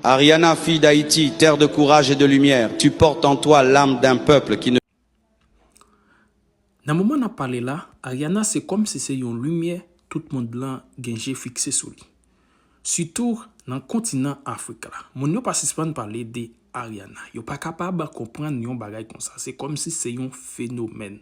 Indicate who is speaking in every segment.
Speaker 1: Ariana, fille d'Haïti, terre de courage et de lumière, tu portes en toi l'âme d'un peuple qui ne...
Speaker 2: Dans le moment où on a parlé là, Ariana, c'est comme si c'est une lumière, tout le monde là, gagné fixé sur lui. Surtout dans le continent africain. Mon yo participant parler de Ariana. Yo pas capable de comprendre yon bagay comme ça. C'est comme si c'est un phénomène.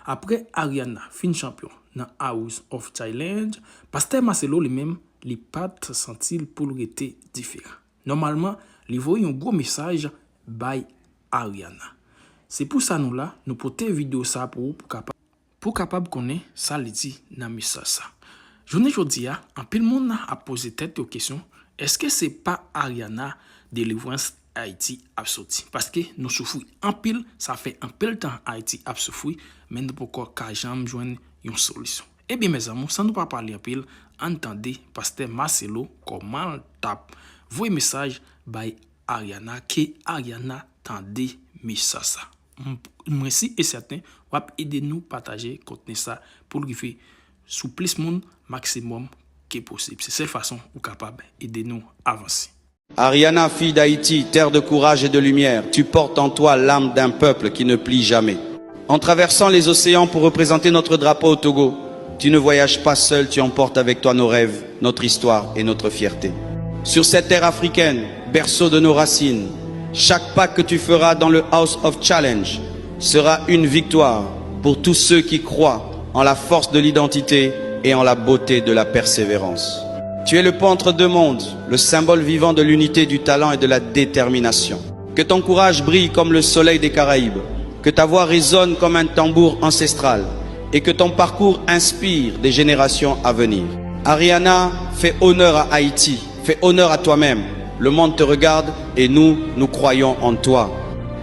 Speaker 2: Après Ariana, fin champion dans House of Challenge, Pasteur Marcelo lui-même, il pas senti pour être différent. Normalement, il voit un gros message by Ariana. C'est pour ça nous là, nous porter vidéo ça pour capable connaître ça li dit dans message ça. Journée jodi a, en pile monde a posé tête aux questions, est-ce que c'est pas Ariana délivrance Haïti a sorti parce que nous souffrons en pile, ça fait un peu de temps Haïti a souffert, mais nous pourquoi ka jamais joindre une solution. Eh bien mes amis, sans nous pas parler en pile, entendez Pasteur Marcelo comment tape vos messages by Ariana que Ariana tendez message ça. Merci et certain, va aider nous partager contenu ça pour le faire sous plus monde maximum que possible. C'est cette façon où capable aider nous avancer.
Speaker 1: Ariana, fille d'Haïti, terre de courage et de lumière, tu portes en toi l'âme d'un peuple qui ne plie jamais. En traversant les océans pour représenter notre drapeau au Togo, tu ne voyages pas seul, tu emportes avec toi nos rêves, notre histoire et notre fierté. Sur cette terre africaine, berceau de nos racines, chaque pas que tu feras dans le House of Challenge sera une victoire pour tous ceux qui croient en la force de l'identité et en la beauté de la persévérance. Tu es le pont entre deux mondes, le symbole vivant de l'unité, du talent et de la détermination. Que ton courage brille comme le soleil des Caraïbes, que ta voix résonne comme un tambour ancestral et que ton parcours inspire des générations à venir. Ariana, fais honneur à Haïti, fais honneur à toi-même. Le monde te regarde et nous croyons en toi.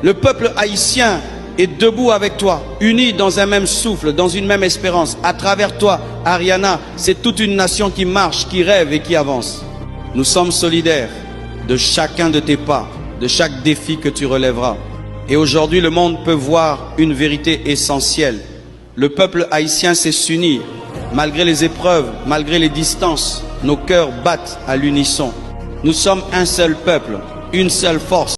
Speaker 1: Le peuple haïtien est debout avec toi, unis dans un même souffle, dans une même espérance. À travers toi, Ariana, c'est toute une nation qui marche, qui rêve et qui avance. Nous sommes solidaires de chacun de tes pas, de chaque défi que tu relèveras. Et aujourd'hui, le monde peut voir une vérité essentielle. Le peuple haïtien sait s'unir. Malgré les épreuves, malgré les distances, nos cœurs battent à l'unisson. Nous sommes un seul peuple, une seule force.